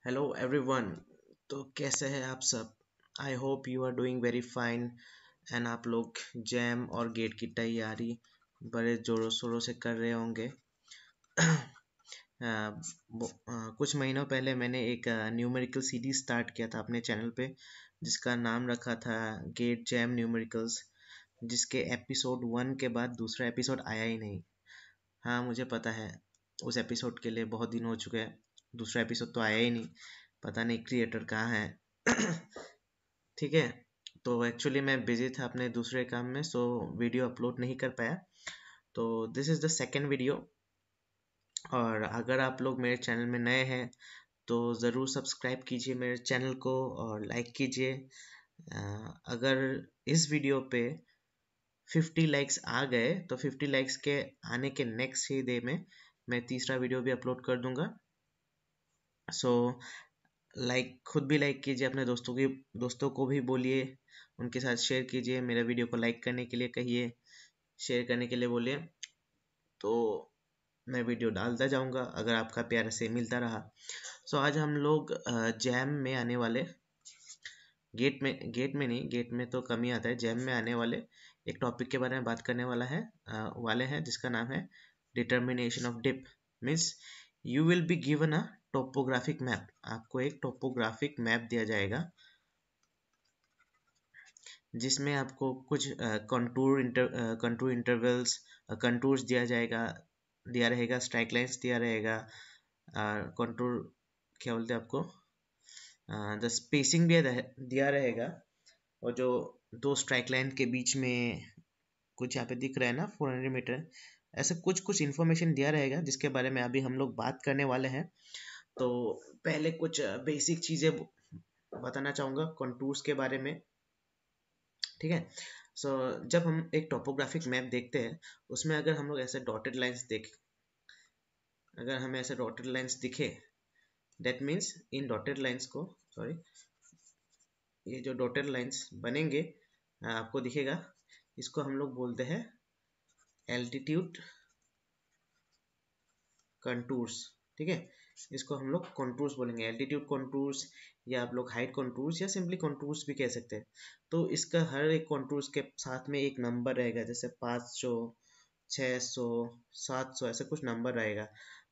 Hello everyone. तो कैसे हैं आप सब? I hope you are doing very fine. And आप लोग जैम और गेट की तैयारी बड़े जोरों शोरों से कर रहे होंगे। कुछ महीनों पहले मैंने एक न्यूमेरिकल सीरीज स्टार्ट किया था अपने चैनल पे, जिसका नाम रखा था गेट जैम न्यूमेरिकल्स, जिसके एपिसोड 1 के बाद दूसरा एपिसोड आया ही नहीं। हाँ, मुझे पता है, उस एपिसोड के लिए बहुत दिन हो चुके हैं, दूसरा एपिसोड तो आया ही नहीं। पता नहीं क्रिएटर कहाँ है। ठीक है। तो एक्चुअली मैं बिजी था अपने दूसरे काम में, सो वीडियो अपलोड नहीं कर पाया। तो this is the second video. और अगर आप लोग मेरे चैनल में नए हैं तो ज़रूर सब्सक्राइब कीजिए मेरे चैनल को और लाइक कीजिए। अगर इस वीडियो पे 50 लाइक्स आ गए तो 50 लाइक्स के आने के नेक्स्ट ही डे में मैं तीसरा वीडियो भी अपलोड कर दूंगा। सो लाइक खुद भी लाइक कीजिए, अपने दोस्तों को भी बोलिए, उनके साथ शेयर कीजिए, मेरे वीडियो को लाइक करने के लिए कहिए, शेयर करने के लिए बोलिए। तो मैं वीडियो डालता जाऊंगा अगर आपका प्यार ऐसे मिलता रहा। सो आज हम लोग जैम में आने वाले, गेट में नहीं, गेट में तो कम ही आता है, जैम में आने वाले एक टॉपिक के बारे में बात करने वाले हैं, जिसका नाम है determination of dip. Means you will be given a topographic map. आपको एक टोपोग्राफिक मैप दिया जाएगा जिसमें आपको कुछ कंटूर इंटरवल्स, कंटूर्स दिया रहेगा, स्ट्राइक लाइंस दिया रहेगा, कंटूर क्या बोलते हैं आपको, द स्पेसिंग भी दिया रहेगा। और जो दो स्ट्राइक लाइन के बीच में कुछ यहाँ पे दिख रहा है ना, 400 मीटर, ऐसे कुछ कुछ इन्फॉर्मेशन दिया रहेगा जिसके बारे में अभी हम लोग बात करने वाले हैं। तो पहले कुछ बेसिक चीज़ें बताना चाहूँगा कंटूर्स के बारे में। ठीक है। सो जब हम एक टोपोग्राफिक मैप देखते हैं, उसमें अगर हम लोग ऐसे डॉटेड लाइंस अगर हमें ऐसे डॉटेड लाइंस दिखे, that means in dotted lines को, सॉरी, ये जो डॉटेड लाइंस बनेंगे आपको दिखेगा, इसको हम लोग बोलते हैं एल्टीट्यूड कंटूर्स। ठीक है, इसको हम लोग कंटूर्स बोलेंगे, एल्टीट्यूड कंटूर्स, या आप लोग हाइट कंटूर्स, या सिंपली कंटूर्स भी कह सकते हैं। तो इसका हर एक कंटूर्स के साथ में एक नंबर रहेगा, जैसे 500, 600, 700, ऐसे कुछ नंबर रहेगा।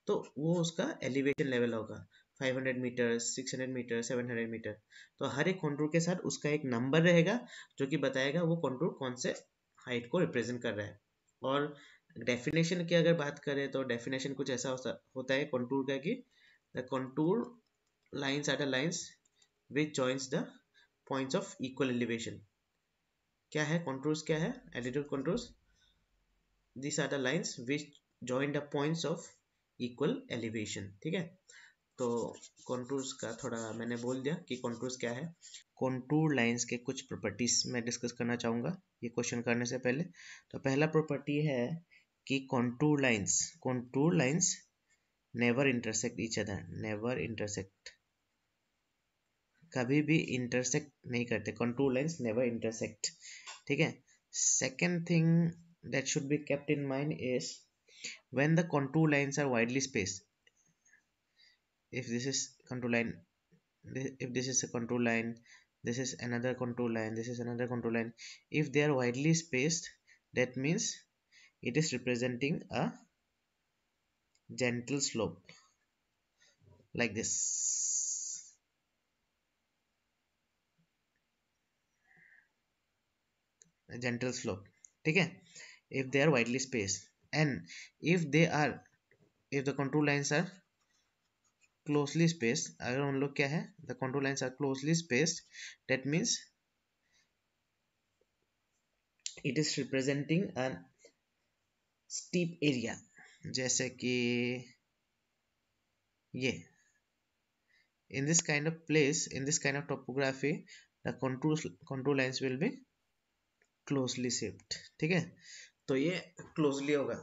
तो वो उसका एलिवेशन लेवल होगा, 500 मीटर, 600 मीटर, 700 मीटर। तो हर एक कंटूर के साथ उसका एक नंबर रहेगा जो कि बताएगा वो कंटूर कौन से हाइट को रिप्रेजेंट कर रहा है। और डेफिनेशन की अगर बात करें तो डेफिनेशन कुछ ऐसा होता है कंटूर का कि the contour lines are the lines which joins the points of equal elevation. क्या है कंटूर्स, क्या है altitude contours? These are the lines which join the points of equal elevation। ठीक है। तो कॉन्टूर्स का थोड़ा मैंने बोल दिया कि कॉन्टूर्स क्या है। कॉन्टूर लाइंस के कुछ प्रॉपर्टीज मैं डिस्कस करना चाहूँगा ये क्वेश्चन करने से पहले। तो पहला प्रॉपर्टी है कि contour lines never intersect each other, never intersect, कभी भी इंटरसेक्ट नहीं करते, कॉन्टूर लाइंस नेवर इंटरसेक्ट। ठीक है। Second thing that should be kept in mind is when the contour lines are widely spaced. If this is contour line, if this is a contour line, this is another contour line, this is another contour line, if they are widely spaced, that means it is representing a gentle slope, like this, a gentle slope. ठीक है, if they are widely spaced, and if they are, if the contour lines are closely spaced, अगर उन लोग क्या है, the contour lines are closely spaced, that means it is representing a steep area, जैसे कि ये, in this kind of place, in this kind of topography, the contour lines will be closely shaped। ठीक है, तो ये closely होगा।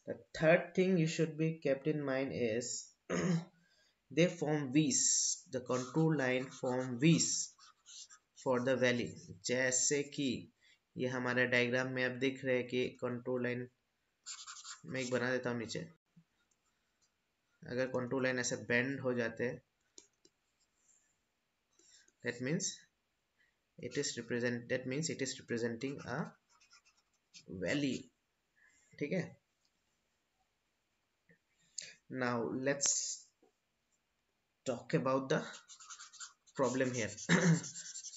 The third thing you should be kept in mind is they form V's, the contour line form V's for the valley। जैसे कि ये हमारे diagram में आप देख रहे हैं कि कंटूर लाइन, मैं एक बना देता हूँ नीचे, अगर कंटूर लाइन ऐसे बेंड हो जाते हैं, that means it is representing a valley. ठीक है, now let's talk about the problem here.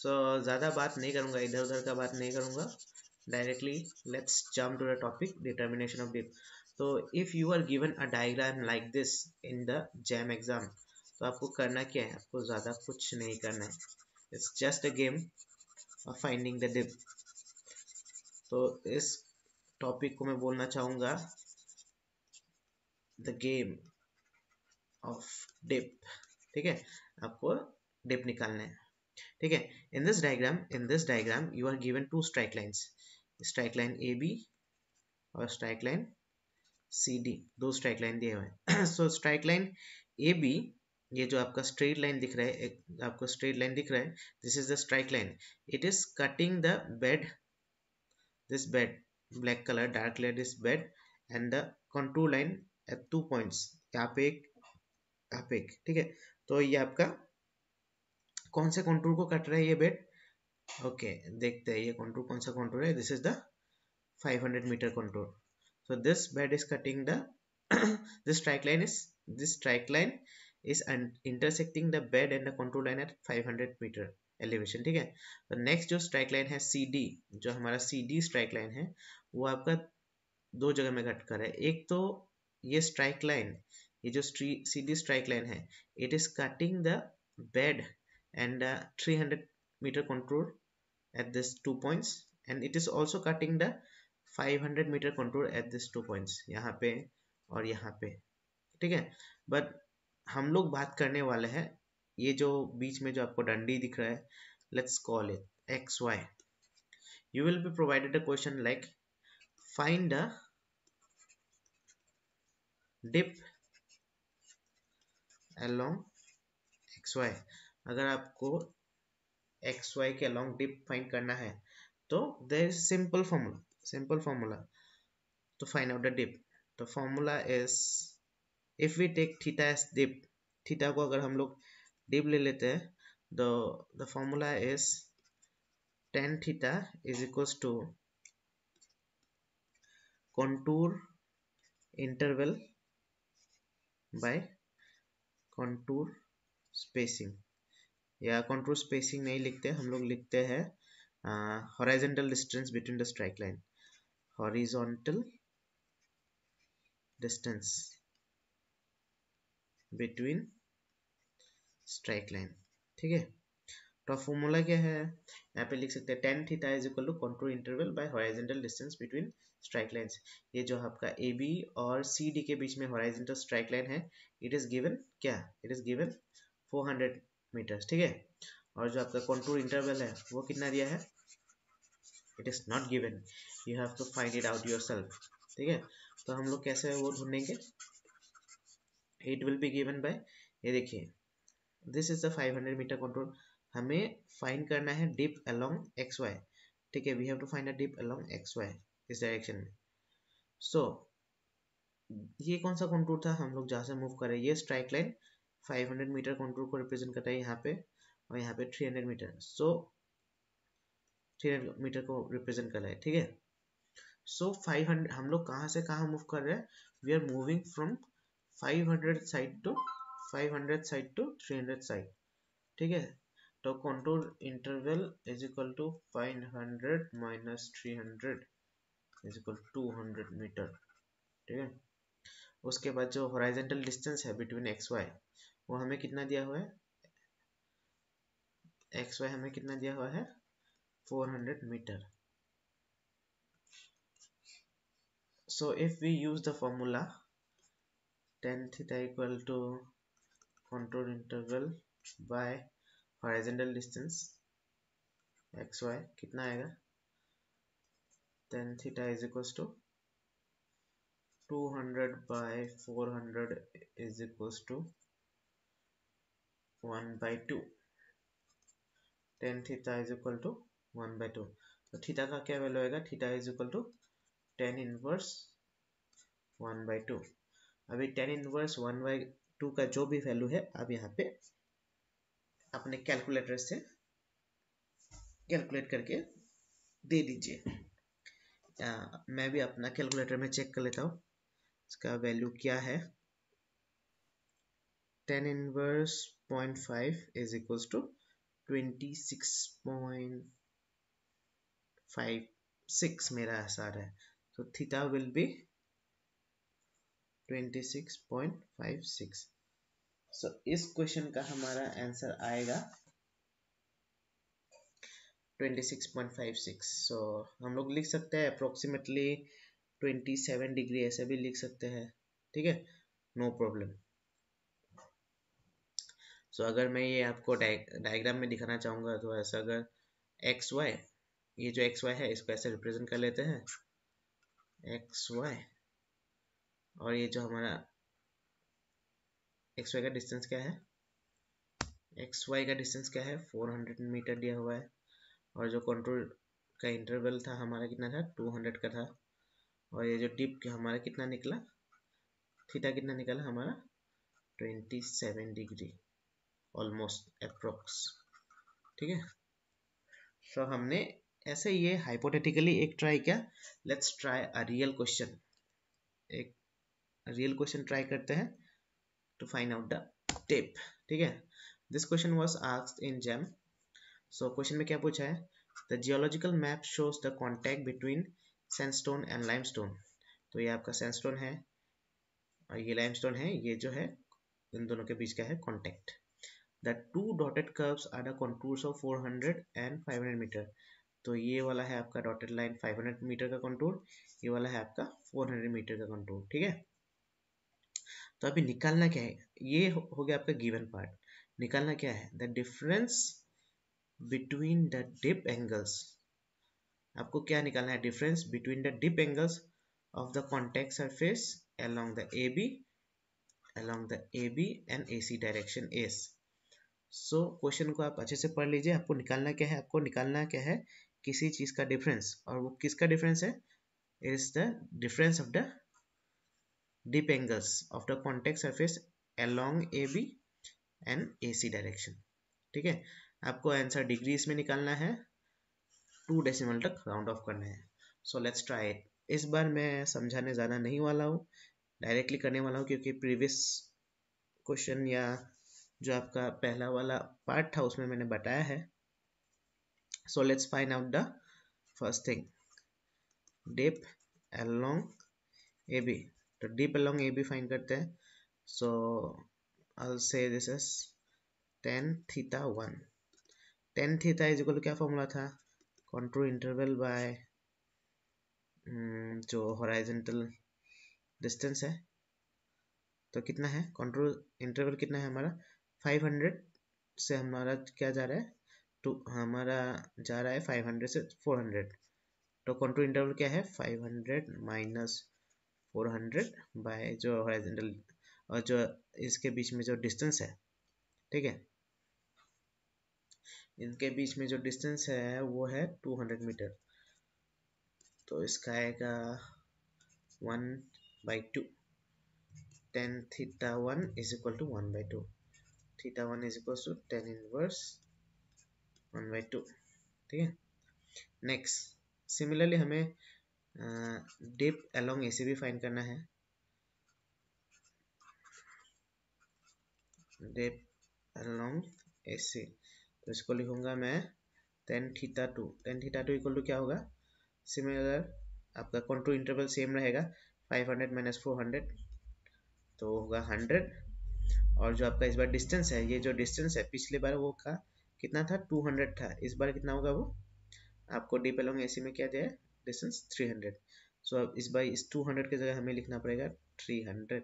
So ज़्यादा बात नहीं करूँगा, इधर उधर का बात नहीं करूँगा, directly let's jump to the topic, determination of dip. तो if you are given a diagram like this in the JAM exam, तो आपको करना क्या है, आपको ज़्यादा कुछ नहीं करना है, it's just a game of finding the dip. तो इस टॉपिक को मैं बोलना चाहूँगा द गेम ऑफ डिप. ठीक है, आपको डिप निकालना है. ठीक है, in this diagram you are given two strike lines, strike line A B और स्ट्राइक लाइन सी डी, दो स्ट्राइक लाइन दिए हुए हैं. So strike line A B, ये जो आपका स्ट्रेट लाइन दिख रहा है, एक आपको स्ट्रेट लाइन दिख रहा है, this is the strike line. It is cutting the bed, this bed, black color, dark layer this bed, and the contour line at 2 points, यहाँ पे एक, यहाँ पे एक. ठीक है, तो ये आपका कौन से कंटूर को कट रहा है ये बेड? ओके, देखते हैं ये कंटूर कौन सा कंटूर है. This is the 500 metre contour. So this bed is cutting the this strike line is intersecting the bed and the contour line at 500 meter elevation. ठीक है, तो नेक्स्ट जो स्ट्राइक लाइन है CD, जो हमारा CD स्ट्राइक लाइन है, वो आपका दो जगह में कट कर है. एक तो ये स्ट्राइक लाइन, ये जो CD स्ट्राइक लाइन है, it is cutting the bed and 300 meter contour at this 2 points, and it is also cutting the 500 meter contour at this 2 points, यहाँ पे और यहाँ पे. ठीक है, बट हम लोग बात करने वाले हैं ये जो बीच में जो आपको डंडी दिख रहा है, let's call it X Y. You will be provided a question like find the dip along X Y. अगर आपको एक्स वाई के अलोंग डिप फाइंड करना है, तो there is simple formula to find out the dip. The formula is, if we take theta as dip, theta को अगर हम लोग डिप ले लेते हैं, the formula is tan theta is equals to contour interval by contour spacing. या contour spacing नहीं लिखते, हम लोग लिखते हैं horizontal distance between the strike line, horizontal distance between strike line. ठीक है, तो फॉर्मूला क्या है, यहाँ पे लिख सकते हैं tan theta is equal to contour interval by horizontal distance between strike lines. ये जो आपका ए बी और सी डी के बीच में हॉरिजॉन्टल स्ट्राइक लाइन है, इट इज गिवन क्या, इट इज गिवन 400 मीटर्स. ठीक है, और जो आपका कंटूर इंटरवल है वो कितना दिया है, it is not given, you have to find it out yourself. ठीक है, तो हम लोग कैसे वो ढूंढेंगे, it will be given by, ये देखिए this is the 500 metre contour, हमें फाइंड करना है डिप अलोंग एक्स वाई. ठीक है, we have to find a dip along X Y इस डायरेक्शन में. सो ये कौन सा कंटूर था, हम लोग जहाँ से मूव कर रहे हैं, ये स्ट्राइक लाइन 500 मीटर कंटूर को रिप्रेजेंट करता है यहाँ पे, और यहाँ पे 300 मीटर, सो 300 मीटर को रिप्रेजेंट कर रहा है. ठीक है, सो 500 हम लोग कहाँ से कहाँ मूव कर रहे हैं, we are moving from 500 side to 300 side. ठीक है, तो contour interval is equal to 500 minus 300 is equal 200 metre. ठीक है, उसके बाद जो हॉरिजॉन्टल डिस्टेंस है बिटवीन एक्स वाई, वो हमें कितना दिया हुआ है, एक्स वाई हमें कितना दिया हुआ है 400 metre. So if we use the formula tan theta equal to contour interval by horizontal distance X Y, कितना आएगा, tan theta is equals to 200 by 400 is equals to 1 by 2. tan theta is equal to 1 by 2. तो theta का क्या value आएगा, theta is equal to tan inverse 1 by 2. अभी tan inverse 1/2 का जो भी वैल्यू है आप यहाँ पे अपने कैलकुलेटर से कैलकुलेट करके दे दीजिए। मैं भी अपना कैलकुलेटर में चेक कर लेता हूँ इसका वैल्यू क्या है। Tan inverse 0.5 is equals to 26.56 मेरा आंसर है। तो थीटा विल बी 26.56। सो इस क्वेश्चन का हमारा आंसर आएगा 26.56। सो हम लोग लिख सकते हैं अप्रोक्सीमेटली 27 डिग्री, ऐसे भी लिख सकते हैं, ठीक है, नो प्रॉब्लम। सो अगर मैं ये आपको डायग्राम में दिखाना चाहूँगा तो ऐसा, अगर एक्स वाई, ये जो एक्स वाई है इसको ऐसे रिप्रेजेंट कर लेते हैं एक्स वाई, और ये जो हमारा एक्स वाई का डिस्टेंस क्या है, एक्स वाई का डिस्टेंस क्या है 400 मीटर दिया हुआ है, और जो कंट्रोल का इंटरवल था हमारा कितना था 200 का था, और ये जो टिप हमारा कितना निकला, थीटा कितना निकला हमारा 27 डिग्री ऑलमोस्ट अप्रोक्स, ठीक है। सो हमने ऐसे ये हाइपोथेटिकली एक ट्राई किया। Let's try a real question, एक रियल क्वेश्चन ट्राई करते हैं to find out the tip, ठीक है। This question was asked in JAM. So question में क्या पूछा है, the geological map shows the contact between sandstone and limestone. तो ये आपका सैंडस्टोन है और ये लाइमस्टोन है, ये जो है इन दोनों के बीच का है contact. The two dotted curves are the contours of 400 and 500 metre. तो ये वाला है आपका डॉटेड लाइन 500 मीटर का कंटूर, ये वाला है आपका 400 मीटर का कंटूर, ठीक है। तो अभी निकालना क्या है, ये हो गया आपका गिवन पार्ट। निकालना क्या है, the difference between the dip angles. आपको क्या निकालना है, difference between the dip angles of the contact surface along the AB and AC direction is। So question को आप अच्छे से पढ़ लीजिए। आपको निकालना क्या है, आपको निकालना क्या है, किसी चीज का डिफरेंस, और वो किसका डिफरेंस है, is the difference of the dip angles of the contact surface along AB and AC direction, ठीक है। आपको आंसर डिग्री इसमें निकालना है, 2 डेसिमल तक राउंड ऑफ करना है। So let's try it. इस बार मैं समझाने ज़्यादा नहीं वाला हूँ, डायरेक्टली करने वाला हूँ, क्योंकि प्रीवियस क्वेश्चन या जो आपका पहला वाला पार्ट था उसमें मैंने बताया है। So let's find out the first thing, dip along AB। तो डिप अलोंग AB फाइंड करते हैं। So I'll say this is tan theta 1। tan theta is equal to क्या फॉर्मूला था, कंटूर इंटरवल बाय जो हॉराइजॉन्टल डिस्टेंस है, तो कितना है कंट्रोल इंटरवल, कितना है हमारा 500 से हमारा क्या जा रहा है, तो हमारा जा रहा है 500 से 400। तो कंट्रोल इंटरवल क्या है 500 माइनस 400 बाय जो हॉरिजॉन्टल, और जो इसके बीच में जो डिस्टेंस है, ठीक है, इनके बीच में जो डिस्टेंस है वो है 200 मीटर। तो इसका आएगा 1/2। tan theta 1 is equal to 1/2। theta 1 is equal to tan inverse 1/2, ठीक है। नेक्स्ट सिमिलरली हमें डिप अलोंग AC भी फाइंड करना है। डिप अलोंग AC, तो इसको लिखूंगा मैं tan theta 2। tan theta 2 equal to क्या होगा, सिमिलर आपका कंट्रोल इंटरवल सेम रहेगा, 500 माइनस 400 तो होगा 100। और जो आपका इस बार डिस्टेंस है, ये जो डिस्टेंस है पिछले बार वो का कितना था 200 था, इस बार कितना होगा वो, आपको डीप अलोंग AC में क्या दिया है डिस्टेंस 300। सो अब इस बार इस 200 की जगह हमें लिखना पड़ेगा 300।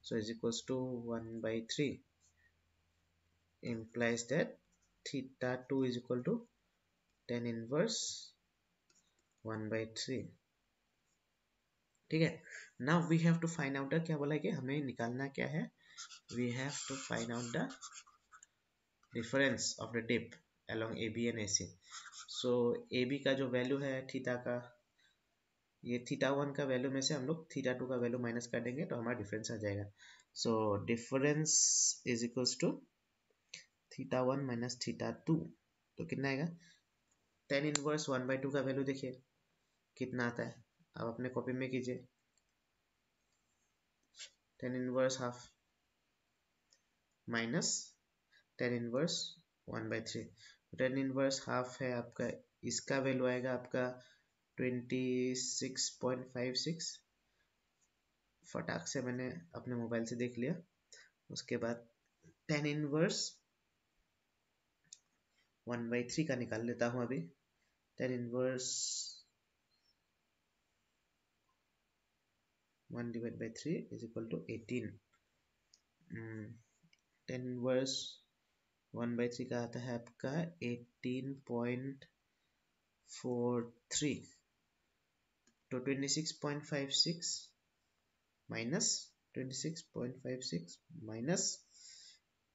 So is equals to 1/3 implies that theta 2 is equal to tan inverse 1/3, ठीक है। Now we have to find out the, क्या बोला है कि हमें निकालना क्या है, we have to find out the difference of the dip along AB and AC। So AB का जो वैल्यू है थीटा का ये थीटा 1 का वैल्यू में से हम लोग थीटा 2 का वैल्यू माइनस कर देंगे तो हमारा डिफरेंस आ जाएगा। So difference is equals to theta 1 minus theta 2, तो कितना आएगा? टेन इनवर्स 1/2 का वैल्यू देखिए कितना आता है, अब अपने कॉपी में कीजिए। Tan inverse half minus ten inverse 1/3, tan inverse half है आपका, इसका वैल्यू आएगा आपका 26.56। फटाक से मैंने अपने मोबाइल से देख लिया। उसके बाद टेन इनवर्स 1/3 का निकाल लेता हूँ अभी। Tan inverse 1/3 is equal to 18। Tan inverse 1/3 का आता है आपका 18.43, तो 26.56 minus 26.56 minus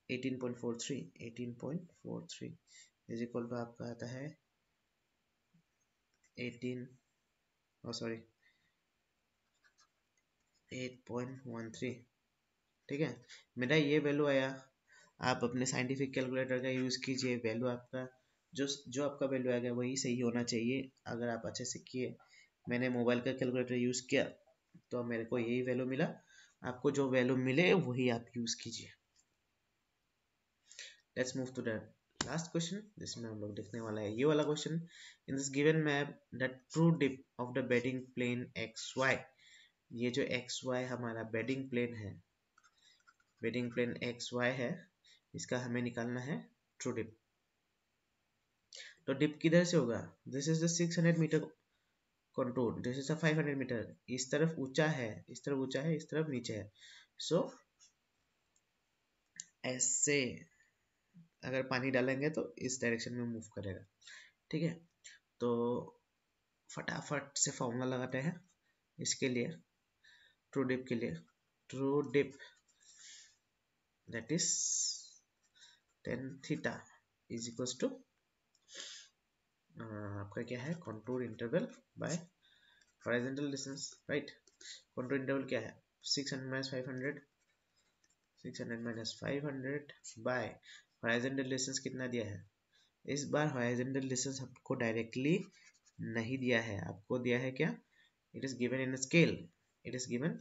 18.43 is equal to आपका आता है 8.13। ठीक है, मेरा ये वैल्यू आया। आप अपने साइंटिफिक कैलकुलेटर का यूज़ कीजिए, वैल्यू आपका जो जो आपका वैल्यू आएगा वही सही होना चाहिए। अगर आप अच्छे से किए, मैंने मोबाइल का कैलकुलेटर यूज़ किया तो मेरे को यही वैल्यू मिला। आपको जो वैल्यू मिले वही आप यूज़ कीजिए। Let's move to the last question, जिसमें हम लोग देखने वाला है ये वाला question. In this given map the true dip of the bedding plane X Y. ये जो एक्स वाई हमारा बेडिंग प्लेन है, बेडिंग प्लेन एक्स वाई है, इसका हमें निकालना है ट्रू डिप। तो डिप किधर से होगा? This is the 600 metre contour, this is the 500 metre. इस तरफ ऊंचा है, इस तरफ ऊंचा है, इस तरफ नीचे है। सो ऐसे अगर पानी डालेंगे तो इस डायरेक्शन में मूव करेगा। ठीक है, तो फटाफट से फॉर्मूला लगाते हैं इसके लिए, ट्रू डिप के लिए। True dip that is tan theta is equals to आपका क्या है, contour interval by horizontal distance, right. Contour interval क्या है? 600 minus 500, 600 minus 500 by horizontal distance कितना दिया है? इस बार हॉरिजॉन्टल डिस्टेंस आपको डायरेक्टली नहीं दिया है, आपको दिया है क्या? It is given in scale, it is given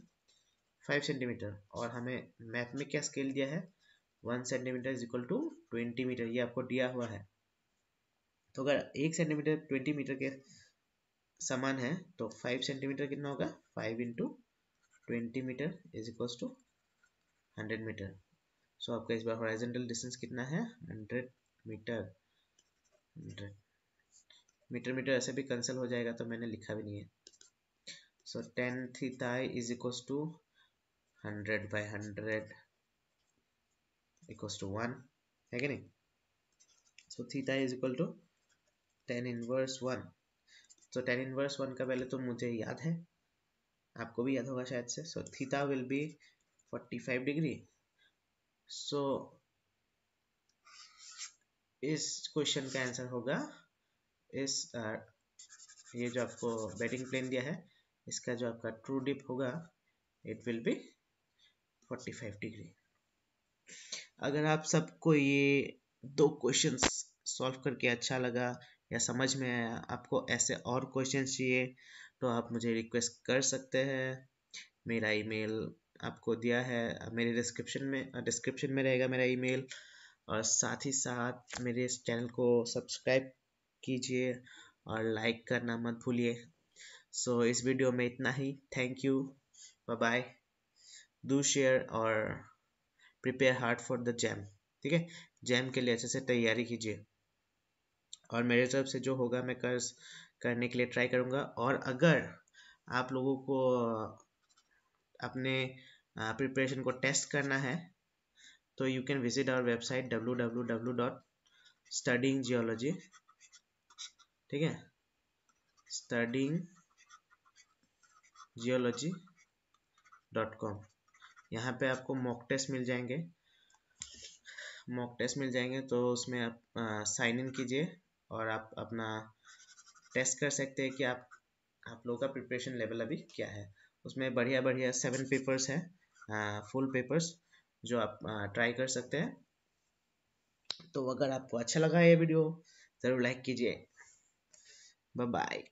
5 centimetre, और हमें मैथ में क्या स्केल दिया है? 1 centimetre is equal to 20 metre, ये आपको दिया हुआ है। तो अगर 1 सेंटीमीटर 20 मीटर के समान है तो 5 सेंटीमीटर कितना होगा? 5 into 20 metre is equal to 100 metre. So आपका इस बार हॉरिजॉन्टल डिस्टेंस कितना है? 100 मीटर। 100 मीटर मीटर ऐसे भी कैंसिल हो जाएगा, तो मैंने लिखा भी नहीं है। So tan theta is equal to 100 by 100 equals to 1, है कि नहीं? So theta is equal to tan inverse 1। तो टेन इनवर्स 1 का वैल्यू तो मुझे याद है, आपको भी याद होगा शायद से। So theta will be 45 degree. So इस क्वेश्चन का आंसर होगा इस ये जो आपको बेडिंग प्लेन दिया है, इसका जो आपका ट्रू डिप होगा इट विल बी 45 डिग्री। अगर आप सबको ये दो क्वेश्चंस सॉल्व करके अच्छा लगा या समझ में आया, आपको ऐसे और क्वेश्चंस चाहिए तो आप मुझे रिक्वेस्ट कर सकते हैं। मेरा ईमेल आपको दिया है मेरे डिस्क्रिप्शन में रहेगा मेरा ईमेल, और साथ ही साथ मेरे इस चैनल को सब्सक्राइब कीजिए और लाइक करना मत भूलिए। सो इस वीडियो में इतना ही, thank you, bye bye. Do share और prepare hard for the JAM. ठीक है, जैम के लिए अच्छे से तैयारी कीजिए, और मेरे तरफ से जो होगा मैं करने के लिए ट्राई करूँगा। और अगर आप लोगों को अपने प्रिपरेशन को टेस्ट करना है तो you can visit our website www.studyinggeology, ठीक है, studyinggeology.com। यहाँ पे आपको मॉक टेस्ट मिल जाएंगे, तो उसमें आप साइन इन कीजिए और आप अपना टेस्ट कर सकते हैं कि आप आप लोगों का प्रिपरेशन लेवल अभी क्या है। उसमें बढ़िया बढ़िया 7 पेपर्स हैं, फुल पेपर्स, जो आप ट्राई कर सकते हैं। तो अगर आपको अच्छा लगा ये वीडियो ज़रूर लाइक कीजिए। Bye bye.